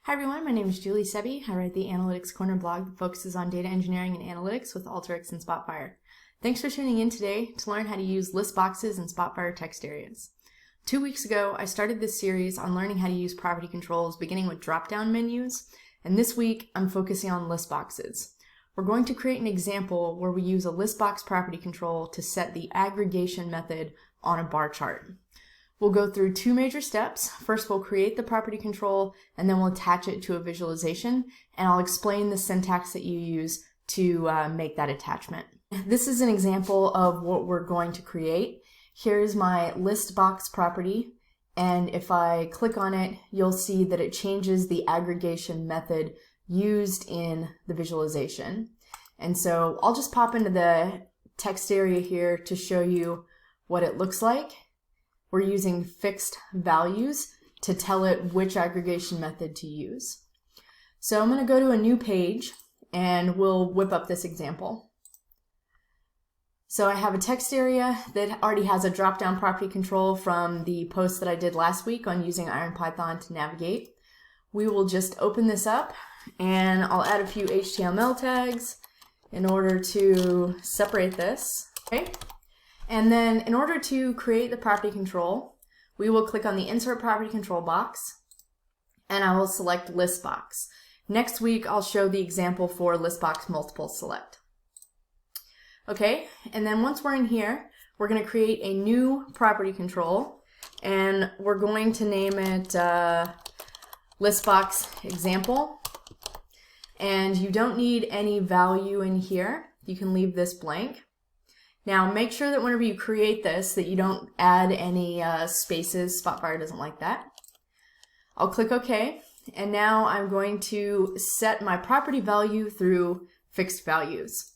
Hi everyone, my name is Julie Sebi. I write the Analytics Corner blog that focuses on data engineering and analytics with Alteryx and Spotfire. Thanks for tuning in today to learn how to use list boxes and Spotfire text areas. 2 weeks ago, I started this series on learning how to use property controls beginning with drop-down menus, and this week I'm focusing on list boxes. We're going to create an example where we use a list box property control to set the aggregation method on a bar chart. We'll go through two major steps. First, we'll create the property control, and then we'll attach it to a visualization, and I'll explain the syntax that you use to make that attachment. This is an example of what we're going to create. Here's my list box property, and if I click on it, you'll see that it changes the aggregation method used in the visualization. And so I'll just pop into the text area here to show you what it looks like. We're using fixed values to tell it which aggregation method to use. So I'm going to go to a new page and we'll whip up this example. So I have a text area that already has a drop-down property control from the post that I did last week on using IronPython to navigate. We will just open this up and I'll add a few HTML tags in order to separate this. Okay. And then in order to create the property control, we will click on the Insert Property Control box, and I will select List Box. Next week, I'll show the example for List Box Multiple Select. Okay, and then once we're in here, we're going to create a new property control, and we're going to name it List Box Example. And you don't need any value in here. You can leave this blank. Now make sure that whenever you create this that you don't add any spaces. Spotfire doesn't like that. I'll click OK, and now I'm going to set my property value through fixed values.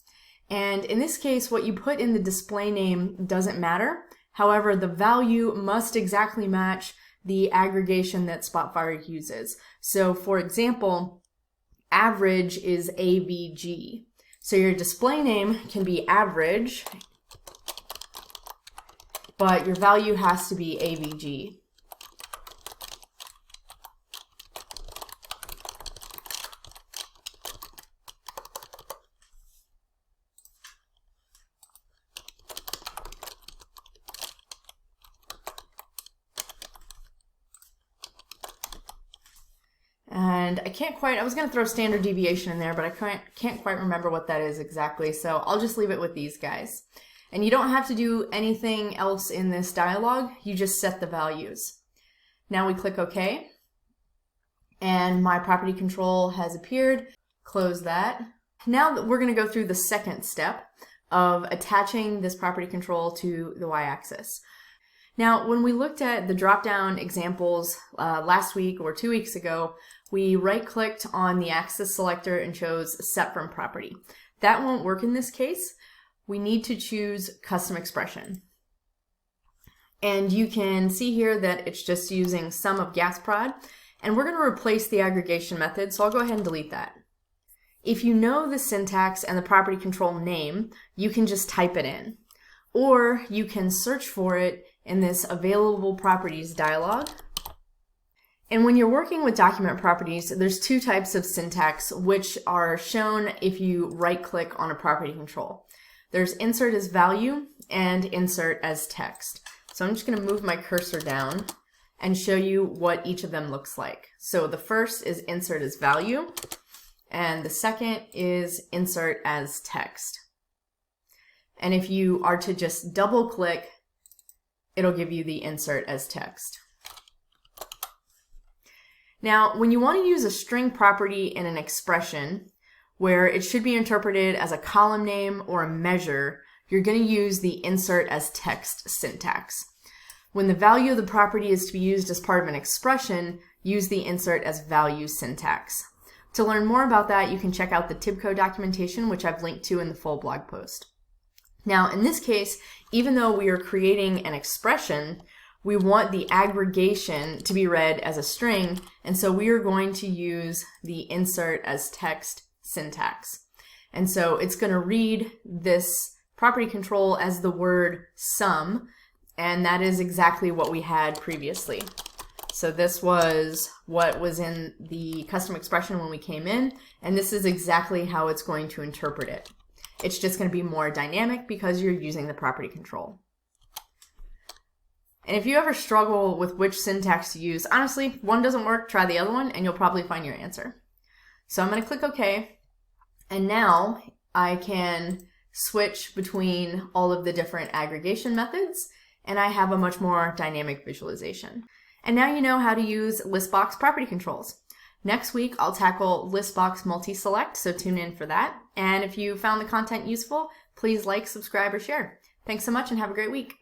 And in this case, what you put in the display name doesn't matter. However, the value must exactly match the aggregation that Spotfire uses. So for example, average is AVG. So your display name can be average, but your value has to be AVG. And I was going to throw standard deviation in there, but I can't quite remember what that is exactly, so I'll just leave it with these guys. And you don't have to do anything else in this dialog, you just set the values. Now we click OK, and my property control has appeared. Close that. Now we're going to go through the second step of attaching this property control to the y-axis. Now, when we looked at the drop-down examples last week or 2 weeks ago, we right-clicked on the axis selector and chose Set From Property. That won't work in this case. We need to choose Custom Expression. And you can see here that it's just using sum of gas prod, and we're going to replace the aggregation method, so I'll go ahead and delete that. If you know the syntax and the property control name, you can just type it in. Or you can search for it in this Available Properties dialog. And when you're working with document properties, there's two types of syntax which are shown if you right-click on a property control. There's Insert as Value and Insert as Text. So I'm just going to move my cursor down and show you what each of them looks like. So the first is Insert as Value, and the second is Insert as Text. And if you are to just double-click, it'll give you the Insert as Text. Now, when you want to use a string property in an expression where it should be interpreted as a column name or a measure, you're going to use the Insert as Text syntax. When the value of the property is to be used as part of an expression, use the Insert as Value syntax. To learn more about that, you can check out the TIBCO documentation, which I've linked to in the full blog post. Now, in this case, even though we are creating an expression, we want the aggregation to be read as a string, and so we are going to use the Insert as Text syntax. And so it's going to read this property control as the word sum, and that is exactly what we had previously. So this was what was in the custom expression when we came in, and this is exactly how it's going to interpret it. It's just going to be more dynamic because you're using the property control. And if you ever struggle with which syntax to use, honestly, if one doesn't work, try the other one, and you'll probably find your answer. So I'm going to click OK, and now I can switch between all of the different aggregation methods, and I have a much more dynamic visualization. And now you know how to use listbox property controls. Next week, I'll tackle listbox multi-select, so tune in for that. And if you found the content useful, please like, subscribe, or share. Thanks so much and have a great week.